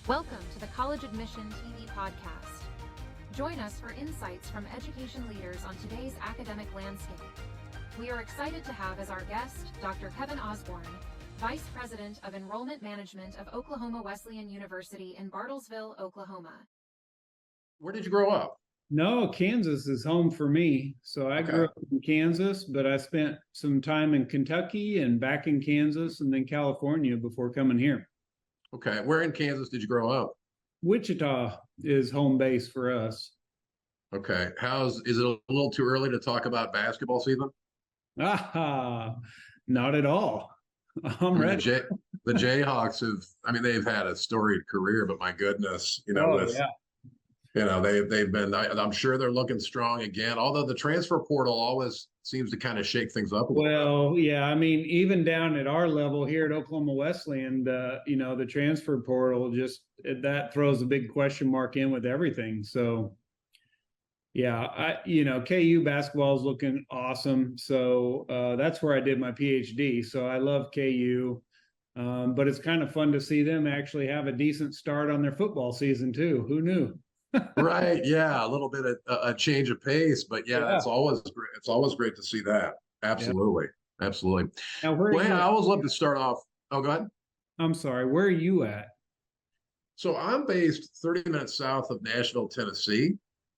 Welcome to the College Admission TV podcast. Join us for insights from education leaders on today's academic landscape. We are excited to have as our guest Dr. Kevin Osborn, Vice President of Enrollment Management of Oklahoma Wesleyan University in Bartlesville, Oklahoma. Where did you grow up? No, Kansas is home for me. So I grew up in Kansas, but I spent some time in Kentucky and back in Kansas and then California before coming here. Okay. Where in Kansas did you grow up? Wichita is home base for us. Okay. Is it a little too early to talk about basketball season? Not at all. I'm ready. The Jayhawks they've had a storied career, but my goodness, they've been, I'm sure they're looking strong again, although the transfer portal always seems to kind of shake things up a little bit. Well, yeah, even down at our level here at Oklahoma Wesleyan, the transfer portal that throws a big question mark in with everything. So, yeah, KU basketball is looking awesome. So that's where I did my PhD. So I love KU, but it's kind of fun to see them actually have a decent start on their football season too. Who knew? Right. Yeah. A little bit of a change of pace, but yeah, it's always great. It's always great to see that. Absolutely. Yeah. Absolutely. Now, I always love to start off. Oh, go ahead. I'm sorry. Where are you at? So I'm based 30 minutes south of Nashville, Tennessee.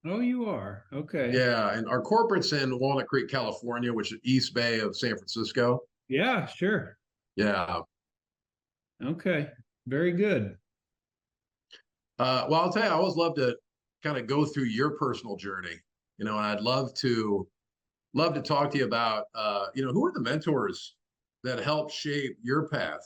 Oh, you are? Okay. Yeah. And our corporate's in Walnut Creek, California, which is East Bay of San Francisco. Yeah, sure. Yeah. Okay. Very good. Well, I'll tell you, I always love to kind of go through your personal journey, and I'd love to talk to you about, who are the mentors that helped shape your path?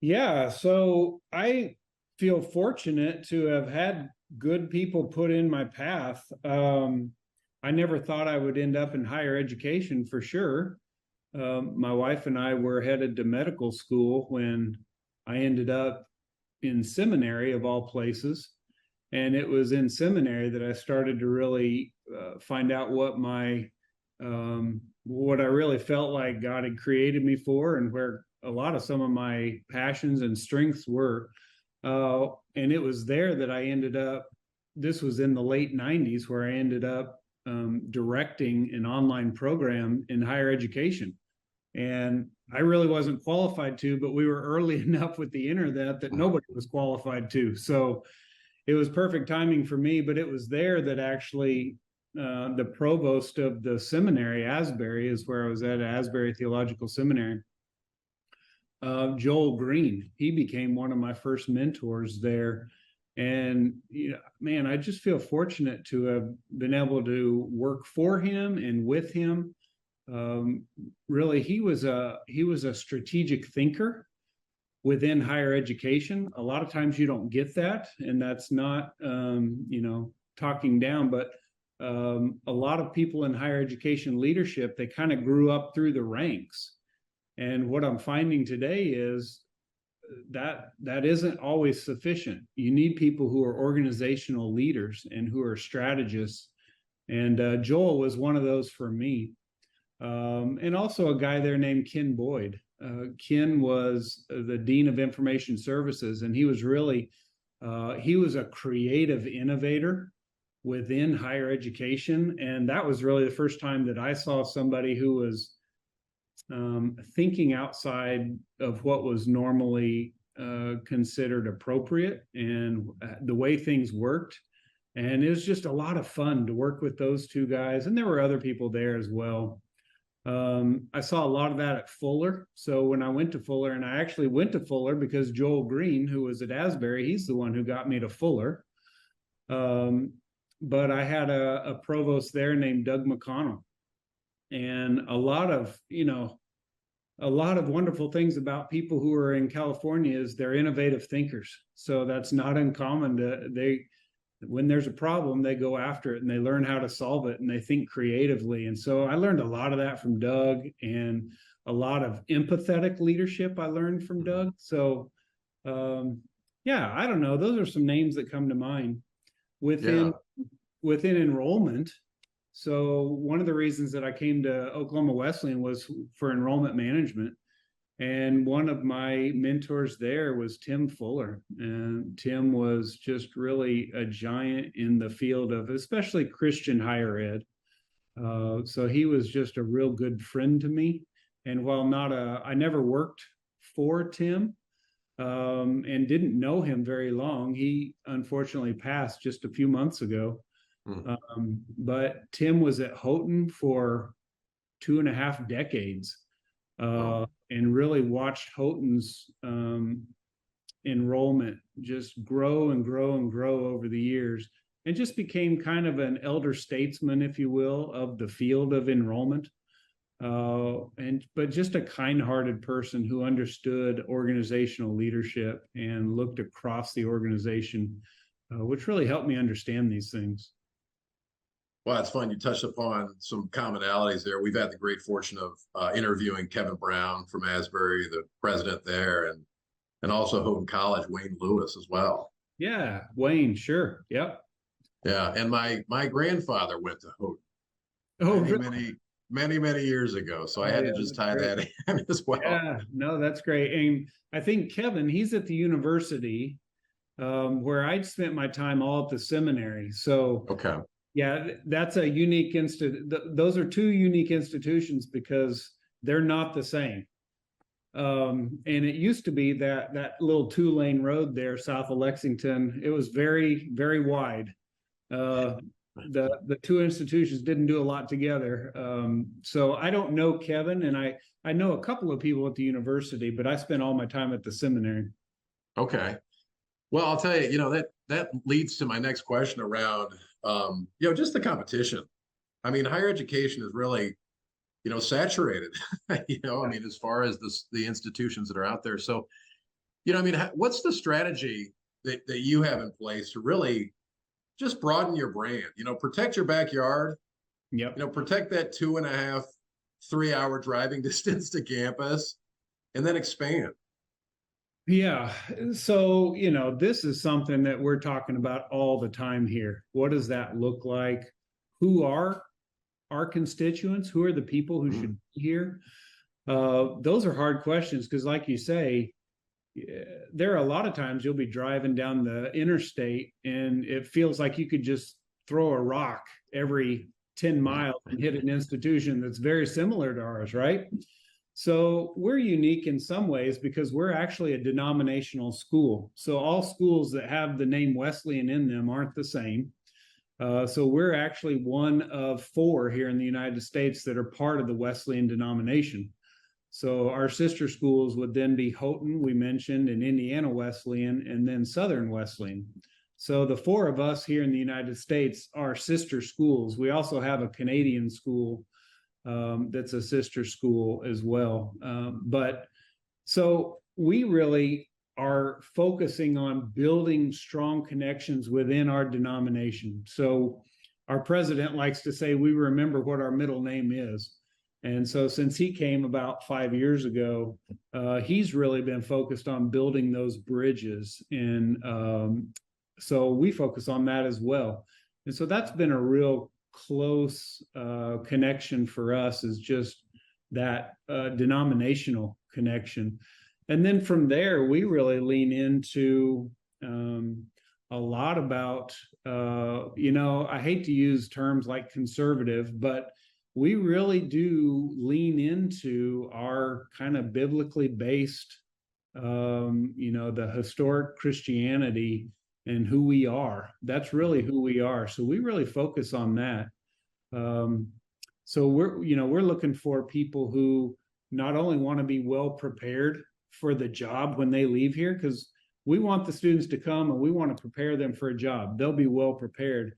Yeah. So I feel fortunate to have had good people put in my path. I never thought I would end up in higher education for sure. My wife and I were headed to medical school when I ended up in seminary of all places. And it was in seminary that I started to really find out what what I really felt like God had created me for and where a lot of some of my passions and strengths were. And it was there that I ended up, this was in the late 90s, where I ended up directing an online program in higher education. And I really wasn't qualified to, but we were early enough with the internet that nobody was qualified to. So it was perfect timing for me, but it was there that actually the provost of the seminary, Asbury, is where I was at Asbury Theological Seminary. Joel Green, he became one of my first mentors there. And, I just feel fortunate to have been able to work for him and with him. Really, he was a strategic thinker within higher education. A lot of times you don't get that, and that's not talking down, but a lot of people in higher education leadership, they kind of grew up through the ranks. And what I'm finding today is that isn't always sufficient. You need people who are organizational leaders and who are strategists. And Joel was one of those for me. And also a guy there named Ken Boyd. Ken was the Dean of Information Services, and he was really, he was a creative innovator within higher education. And that was really the first time that I saw somebody who was thinking outside of what was normally considered appropriate and the way things worked. And it was just a lot of fun to work with those two guys. And there were other people there as well. I saw a lot of that at Fuller. So when I went to Fuller, and I actually went to Fuller because Joel Green, who was at Asbury, he's the one who got me to Fuller. But I had a provost there named Doug McConnell. And a lot of wonderful things about people who are in California is they're innovative thinkers. So that's not uncommon. When there's a problem, they go after it and they learn how to solve it and they think creatively. And so I learned a lot of that from Doug, and a lot of empathetic leadership I learned from Doug. So, I don't know. Those are some names that come to mind within enrollment. So one of the reasons that I came to Oklahoma Wesleyan was for enrollment management. And one of my mentors there was Tim Fuller. And Tim was just really a giant in the field of especially Christian higher ed. So he was just a real good friend to me. And while I never worked for Tim, and didn't know him very long. He unfortunately passed just a few months ago. But Tim was at Houghton for 2.5 decades, and really watched Houghton's enrollment just grow and grow and grow over the years, and just became kind of an elder statesman, if you will, of the field of enrollment. But just a kind-hearted person who understood organizational leadership and looked across the organization, which really helped me understand these things. Well, it's fun. You touched upon some commonalities there. We've had the great fortune of interviewing Kevin Brown from Asbury, the president there, and also Houghton College, Wayne Lewis as well. Yeah, Wayne, sure. Yep. Yeah, and my grandfather went to Houghton. Oh, really? Many years ago. So I had to just tie that in as well. Yeah, no, that's great. And I think Kevin, he's at the university where I'd spent my time all at the seminary. So okay. Yeah, that's a unique those are two unique institutions because they're not the same. And it used to be that little 2-lane road there south of Lexington. It was very, very wide. The two institutions didn't do a lot together. So I don't know Kevin, and I know a couple of people at the university, but I spent all my time at the seminary. Okay. Well, I'll tell you, that leads to my next question around, just the competition. I mean, higher education is really, saturated, I mean, as far as the institutions that are out there. So, what's the strategy that you have in place to really just broaden your brand, protect your backyard, protect that 2.5, 3-hour driving distance to campus, and then expand. Yeah. So, this is something that we're talking about all the time here. What does that look like? Who are our constituents? Who are the people who should be here? Those are hard questions because, like you say, there are a lot of times you'll be driving down the interstate and it feels like you could just throw a rock every 10 miles and hit an institution that's very similar to ours, right? So we're unique in some ways because we're actually a denominational school. So all schools that have the name Wesleyan in them aren't the same. So we're actually one of 4 here in the United States that are part of the Wesleyan denomination. So our sister schools would then be Houghton, we mentioned, and Indiana Wesleyan, and then Southern Wesleyan. So the 4 of us here in the United States are sister schools. We also have a Canadian school that's a sister school as well. But so we really are focusing on building strong connections within our denomination. So our president likes to say, we remember what our middle name is. And so since he came about 5 years ago, he's really been focused on building those bridges. And so we focus on that as well. And so that's been a real close connection for us, is just that denominational connection. And then from there, we really lean into a lot about, I hate to use terms like conservative, but we really do lean into our kind of biblically based, the historic Christianity and who we are. That's really who we are. So we really focus on that. So we're looking for people who not only want to be well prepared for the job when they leave here, because we want the students to come and we want to prepare them for a job. They'll be well prepared,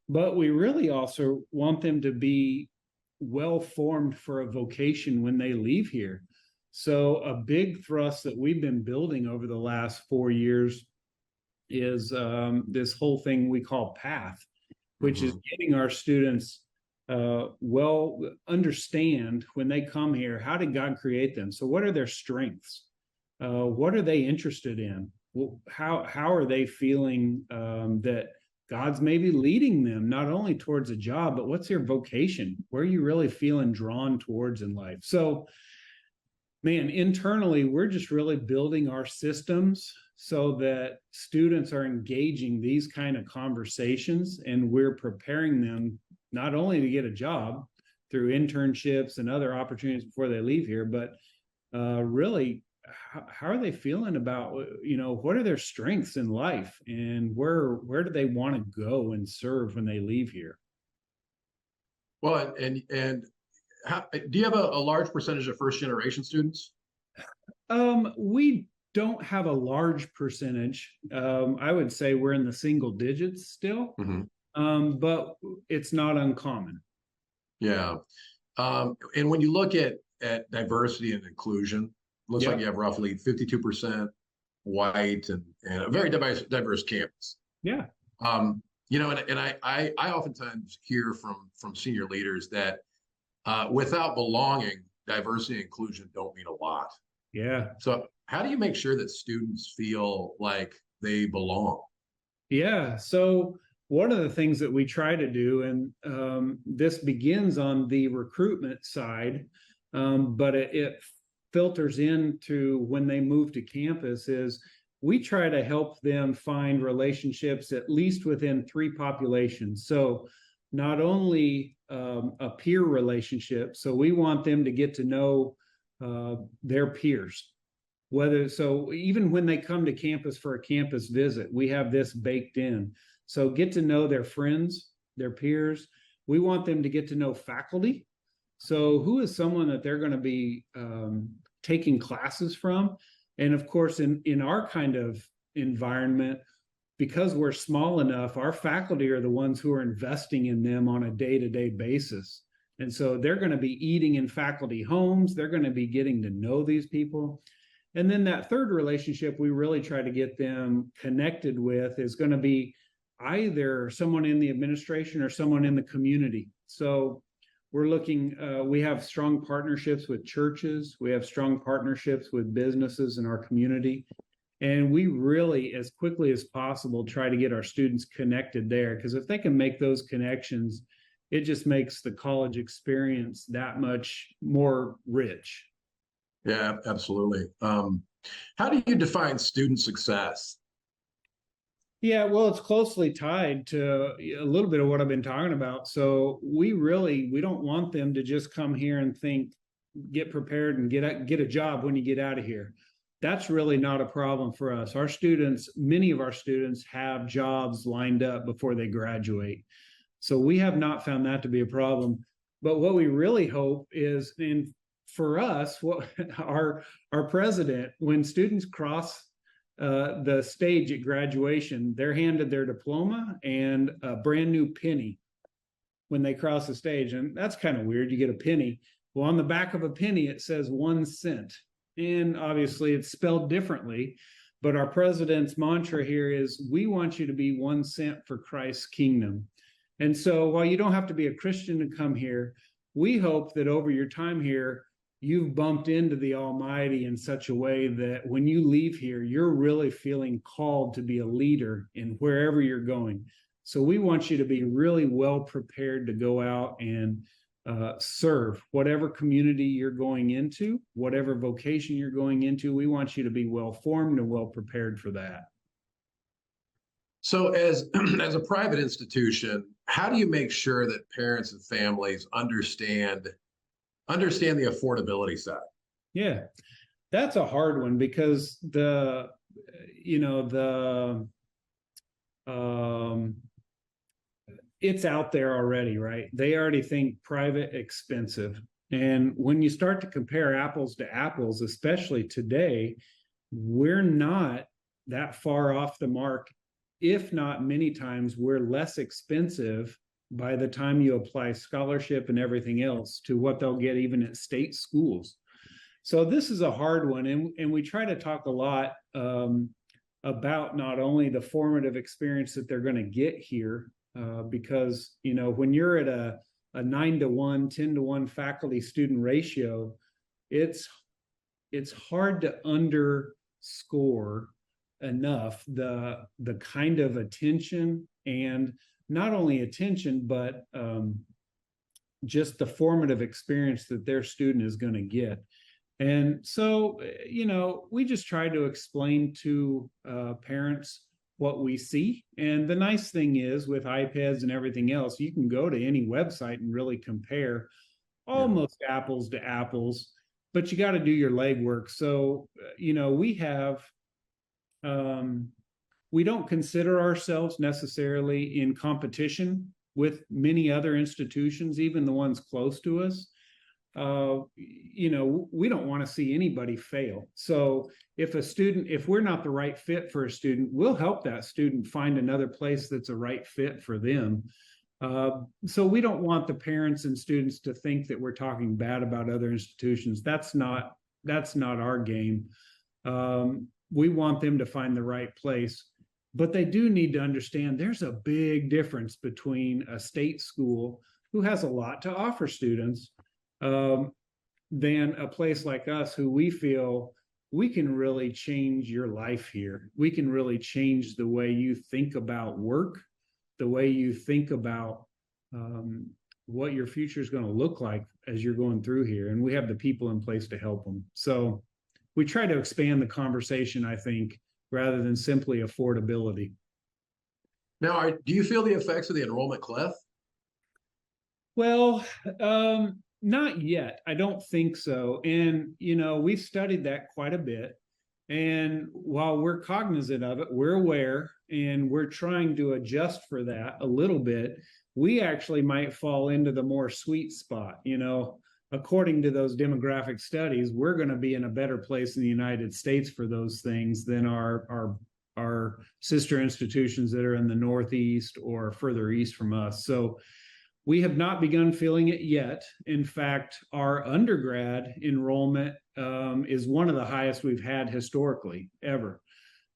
but we really also want them to be well formed for a vocation when they leave here. So a big thrust that we've been building over the last 4 years is this whole thing we call PATH, which is getting our students well understand when they come here, how did God create them? So what are their strengths? What are they interested in? How are they feeling that God's maybe leading them not only towards a job, but what's your vocation? Where are you really feeling drawn towards in life? So Man, internally, we're just really building our systems so that students are engaging these kind of conversations, and we're preparing them not only to get a job through internships and other opportunities before they leave here, but really, how are they feeling about, what are their strengths in life, and where do they want to go and serve when they leave here? Well, and how, do you have a large percentage of first generation students? We don't have a large percentage. I would say we're in the single digits still, but it's not uncommon. Yeah. And when you look at diversity and inclusion, looks like you have roughly 52% white and a very diverse campus. Yeah. And I oftentimes hear from senior leaders that without belonging, diversity and inclusion don't mean a lot. Yeah. So how do you make sure that students feel like they belong? Yeah. So one of the things that we try to do, and this begins on the recruitment side, but it filters into when they move to campus, is we try to help them find relationships at least within 3 populations. So not only a peer relationship, so we want them to get to know their peers. So even when they come to campus for a campus visit, we have this baked in. So get to know their friends, their peers. We want them to get to know faculty. So who is someone that they're going to be taking classes from? And of course, in our kind of environment, because we're small enough, our faculty are the ones who are investing in them on a day-to-day basis. And so they're going to be eating in faculty homes. They're going to be getting to know these people. And then that third relationship we really try to get them connected with is going to be either someone in the administration or someone in the community. So we're looking, we have strong partnerships with churches. We have strong partnerships with businesses in our community. And we really, as quickly as possible, try to get our students connected there, because if they can make those connections, it just makes the college experience that much more rich. Yeah, absolutely. How do you define student success? Yeah, well, it's closely tied to a little bit of what I've been talking about. So we don't want them to just come here and think, get prepared and get a job when you get out of here. That's really not a problem for us. Many of our students have jobs lined up before they graduate. So we have not found that to be a problem. But what we really hope is, and for us, what our president, when students cross the stage at graduation, they're handed their diploma and a brand new penny when they cross the stage. And that's kind of weird. You get a penny. Well, on the back of a penny, it says 1 cent. And obviously it's spelled differently. But our president's mantra here is, we want you to be 1 cent for Christ's kingdom. And so while you don't have to be a Christian to come here, we hope that over your time here, you've bumped into the Almighty in such a way that when you leave here, you're really feeling called to be a leader in wherever you're going. So we want you to be really well prepared to go out and serve whatever community you're going into, whatever vocation you're going into. We want you to be well formed and well prepared for that. So as a private institution, how do you make sure that parents and families understand the affordability side? Yeah, that's a hard one, because it's out there already, right? They already think private expensive. And when you start to compare apples to apples, especially today, we're not that far off the mark. If not, many times we're less expensive by the time you apply scholarship and everything else to what they'll get even at state schools. So this is a hard one. And we try to talk a lot about not only the formative experience that they're going to get here, because, when you're at a 9-to-1, 10-to-1 faculty student ratio, it's hard to underscore enough the kind of attention, and not only attention, but just the formative experience that their student is going to get. And so, we just try to explain to parents what we see. And the nice thing is with iPads and everything else, you can go to any website and really compare Yeah. almost apples to apples, but you got to do your legwork. So, we have, we don't consider ourselves necessarily in competition with many other institutions, even the ones close to us. We don't want to see anybody fail. So if we're not the right fit for a student, we'll help that student find another place that's a right fit for them. So we don't want the parents and students to think that we're talking bad about other institutions. That's not our game. We want them to find the right place, but they do need to understand there's a big difference between a state school who has a lot to offer students than a place like us who we feel we can really change your life here. We can really change the way you think about work, the way you think about what your future is going to look like as you're going through here. And we have the people in place to help them. So we try to expand the conversation, I think, rather than simply affordability. Now, do you feel the effects of the enrollment cliff? Well, not yet. I don't think so. And, we've studied that quite a bit. And while we're cognizant of it, we're aware and we're trying to adjust for that a little bit. We actually might fall into the more sweet spot. According to those demographic studies, we're going to be in a better place in the United States for those things than our sister institutions that are in the Northeast or further east from us. So we have not begun feeling it yet. In fact, our undergrad enrollment is one of the highest we've had historically ever.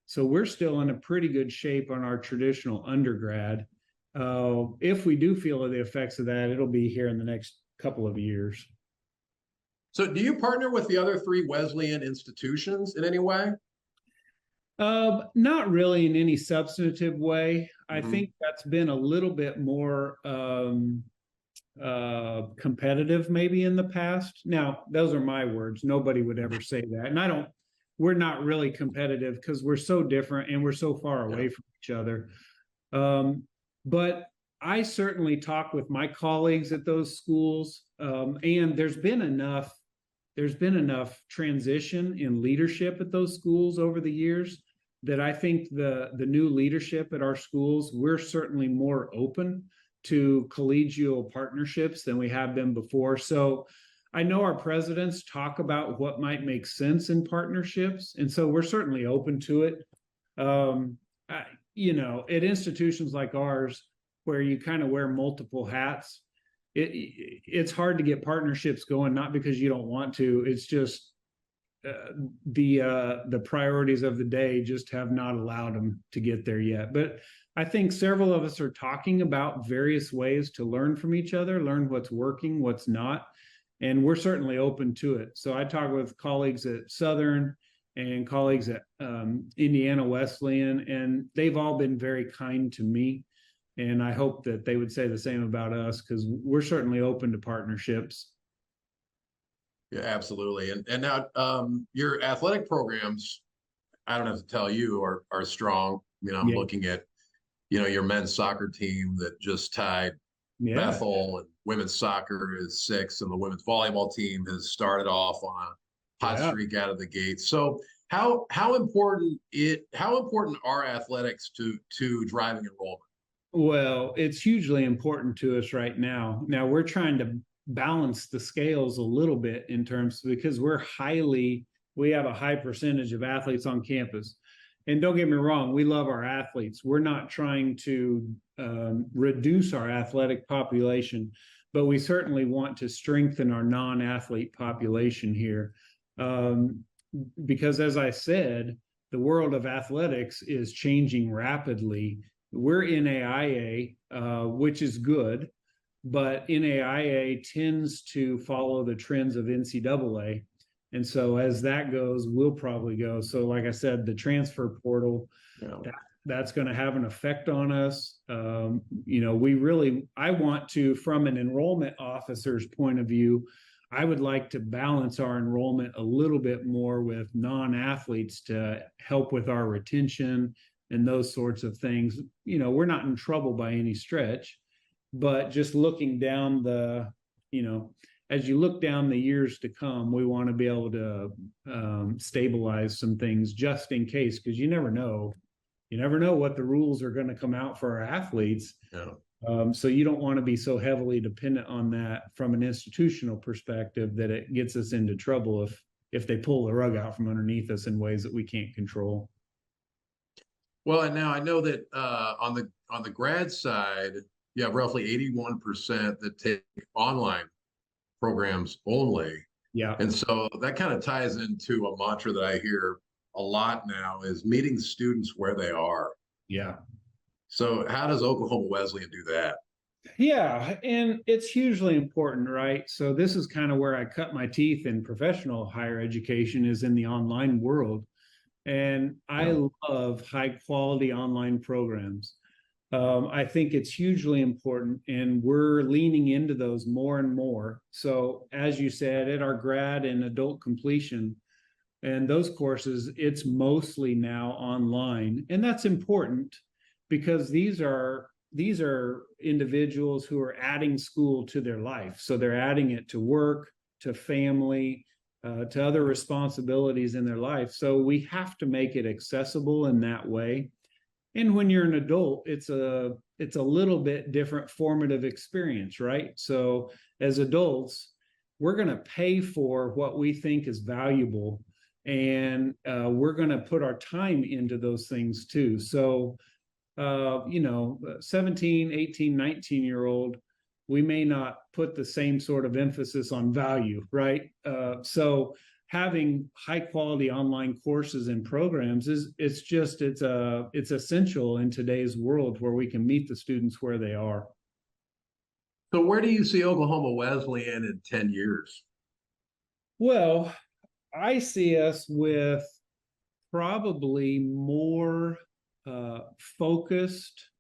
So we're still in a pretty good shape on our traditional undergrad. If we do feel the effects of that, it'll be here in the next couple of years. So do you partner with the other 3 Wesleyan institutions in any way? Not really in any substantive way. I think that's been a little bit more competitive maybe in the past. Now, those are my words. Nobody would ever say that. And we're not really competitive because we're so different and we're so far away from each other. But I certainly talk with my colleagues at those schools. And there's been enough transition in leadership at those schools over the years that I think the new leadership at our schools, we're certainly more open to collegial partnerships than we have been before. So I know our presidents talk about what might make sense in partnerships. And so we're certainly open to it. At institutions like ours, where you kind of wear multiple hats, it's hard to get partnerships going, not because you don't want to. It's just the priorities of the day just have not allowed them to get there yet. But I think several of us are talking about various ways to learn from each other, learn what's working, what's not, and we're certainly open to it. So I talk with colleagues at Southern and colleagues at Indiana Wesleyan, and they've all been very kind to me. And I hope that they would say the same about us, because we're certainly open to partnerships. Yeah, absolutely. And now your athletic programs, I don't have to tell you, are strong. I'm looking at, your men's soccer team that just tied Bethel, and women's soccer is 6, and the women's volleyball team has started off on a hot streak out of the gate. So how important are athletics to driving enrollment? Well, it's hugely important to us right now. Now we're trying to balance the scales a little bit in terms, because we have a high percentage of athletes on campus. And don't get me wrong, we love our athletes. We're not trying to reduce our athletic population, but we certainly want to strengthen our non-athlete population here. Because as I said, the world of athletics is changing rapidly. We're NAIA, which is good, but NAIA tends to follow the trends of NCAA. And so as that goes, we'll probably go. So like I said, the transfer portal, that's going to have an effect on us. I want to, from an enrollment officer's point of view, I would like to balance our enrollment a little bit more with non-athletes to help with our retention and those sorts of things. We're not in trouble by any stretch, but just looking down as you look down the years to come, we want to be able to stabilize some things just in case, because you never know. You never know what the rules are going to come out for our athletes. Yeah. So you don't want to be so heavily dependent on that from an institutional perspective that it gets us into trouble if they pull the rug out from underneath us in ways that we can't control. Well, and now I know that on the grad side, you have roughly 81% that take online programs only. Yeah. And so that kind of ties into a mantra that I hear a lot now is meeting students where they are. Yeah. So how does Oklahoma Wesleyan do that? Yeah, and it's hugely important, right? So this is kind of where I cut my teeth in professional higher education, is in the online world. And I love high quality online programs. I think it's hugely important, and we're leaning into those more and more. So as you said, at our grad and adult completion and those courses, it's mostly now online. And that's important because these are individuals who are adding school to their life. So they're adding it to work, to family, to other responsibilities in their life. So we have to make it accessible in that way. And when you're an adult, it's a little bit different formative experience, right? So as adults, we're going to pay for what we think is valuable, and we're going to put our time into those things too. So 17, 18, 19-year-old, we may not put the same sort of emphasis on value, right? So having high quality online courses and programs it's essential in today's world where we can meet the students where they are. So where do you see Oklahoma Wesleyan in 10 years? Well, I see us with probably more focused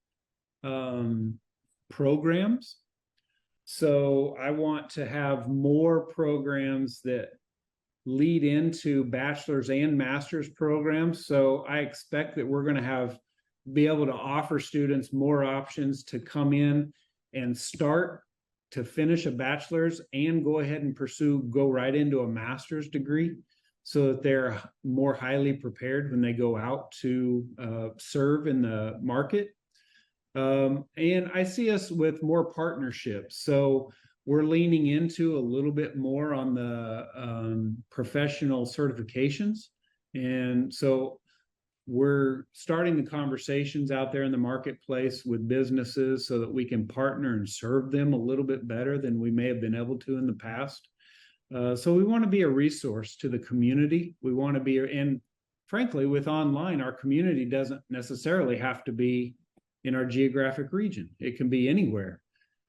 programs. So I want to have more programs that lead into bachelor's and master's programs. So I expect that we're going to be able to offer students more options to come in and start to finish a bachelor's and go ahead and go right into a master's degree, so that they're more highly prepared when they go out to serve in the market. And I see us with more partnerships. So we're leaning into a little bit more on the professional certifications. And so we're starting the conversations out there in the marketplace with businesses so that we can partner and serve them a little bit better than we may have been able to in the past. So we want to be a resource to the community. We want to be, and frankly, with online, our community doesn't necessarily have to be in our geographic region. It can be anywhere.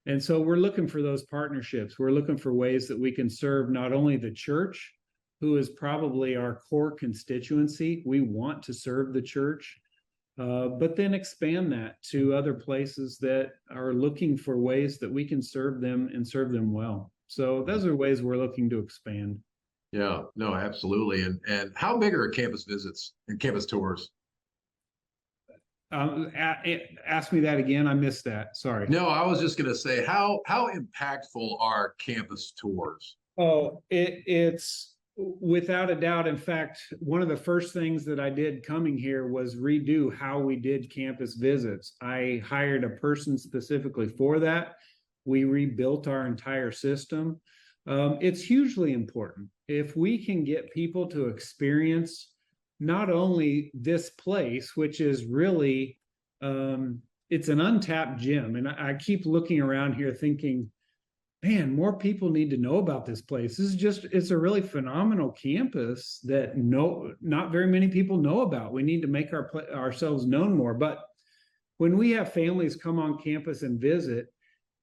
And so we're looking for those partnerships. We're looking for ways that we can serve not only the church, who is probably our core constituency. We want to serve the church, but then expand that to other places that are looking for ways that we can serve them and serve them well. So those are ways we're looking to expand. Yeah, no, absolutely. And how big are campus visits and campus tours? Ask me that again. I missed that. Sorry. No, I was just going to say, how impactful are campus tours? Oh, it's without a doubt. In fact, one of the first things that I did coming here was redo how we did campus visits. I hired a person specifically for that. We rebuilt our entire system. It's hugely important. If we can get people to experience not only this place, which is really, it's an untapped gem. And I keep looking around here thinking, man, more people need to know about this place. It's a really phenomenal campus that not very many people know about. We need to make ourselves known more. But when we have families come on campus and visit,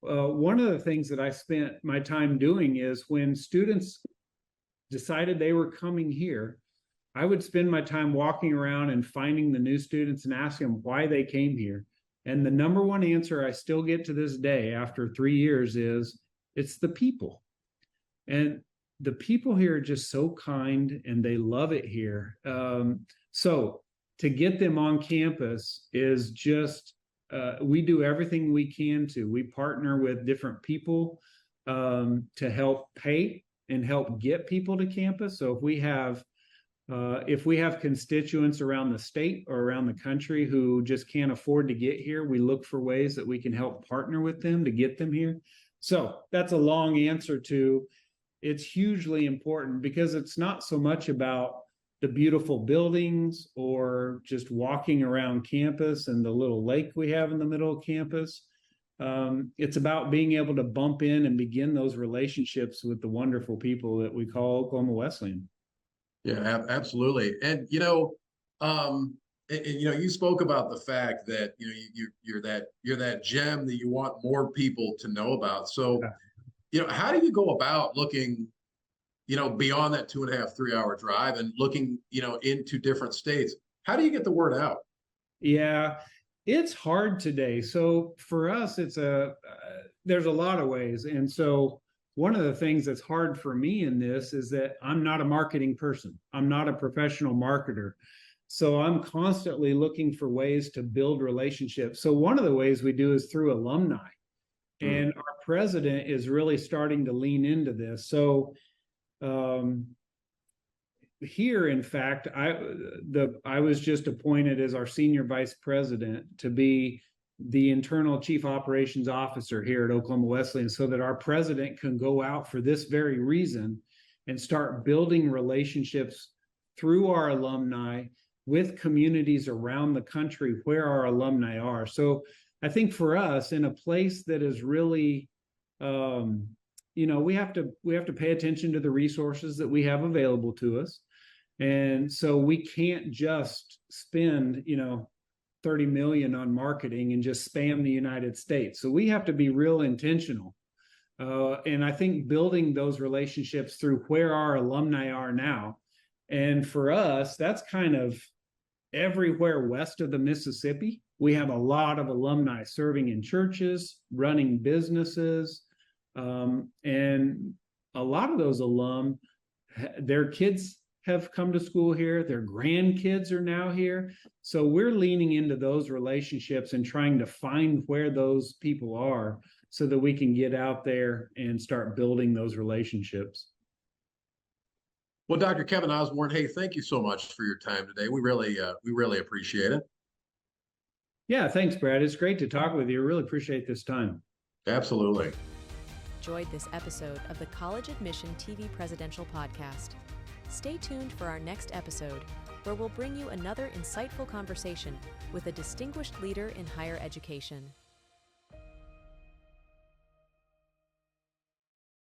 one of the things that I spent my time doing is when students decided they were coming here, I would spend my time walking around and finding the new students and asking them why they came here. And the number one answer I still get to this day after 3 years is, it's the people. And the people here are just so kind and they love it here. So to get them on campus is just, we do everything we can to. We partner with different people to help pay and help get people to campus. So if we have constituents around the state or around the country who just can't afford to get here, we look for ways that we can help partner with them to get them here. So that's a long answer to, it's hugely important because it's not so much about the beautiful buildings or just walking around campus and the little lake we have in the middle of campus. It's about being able to bump in and begin those relationships with the wonderful people that we call Oklahoma Wesleyan. Yeah, absolutely. And you spoke about the fact that you're that gem that you want more people to know about. So, how do you go about looking, beyond that 2.5, 3 hour drive and looking, into different states? How do you get the word out? Yeah, it's hard today. So for us, there's a lot of ways. And so one of the things that's hard for me in this is that I'm not a marketing person. I'm not a professional marketer. So I'm constantly looking for ways to build relationships. So one of the ways we do is through alumni. And our president is really starting to lean into this. So here, in fact, I was just appointed as our senior vice president to be the internal chief operations officer here at Oklahoma Wesleyan, so that our president can go out for this very reason and start building relationships through our alumni with communities around the country where our alumni are. So I think for us, in a place that is really, we have to pay attention to the resources that we have available to us. And so we can't just spend, $30 million on marketing and just spam the United States. So we have to be real intentional. And I think building those relationships through where our alumni are now. And for us, that's kind of everywhere west of the Mississippi. We have a lot of alumni serving in churches, running businesses. And a lot of those alum, their kids have come to school here. Their grandkids are now here. So we're leaning into those relationships and trying to find where those people are so that we can get out there and start building those relationships. Well, Dr. Kevin Osborn, hey, thank you so much for your time today. We really appreciate it. Yeah, thanks, Brad. It's great to talk with you. I really appreciate this time. Absolutely. Enjoyed this episode of the College Admission TV Presidential Podcast. Stay tuned for our next episode, where we'll bring you another insightful conversation with a distinguished leader in higher education.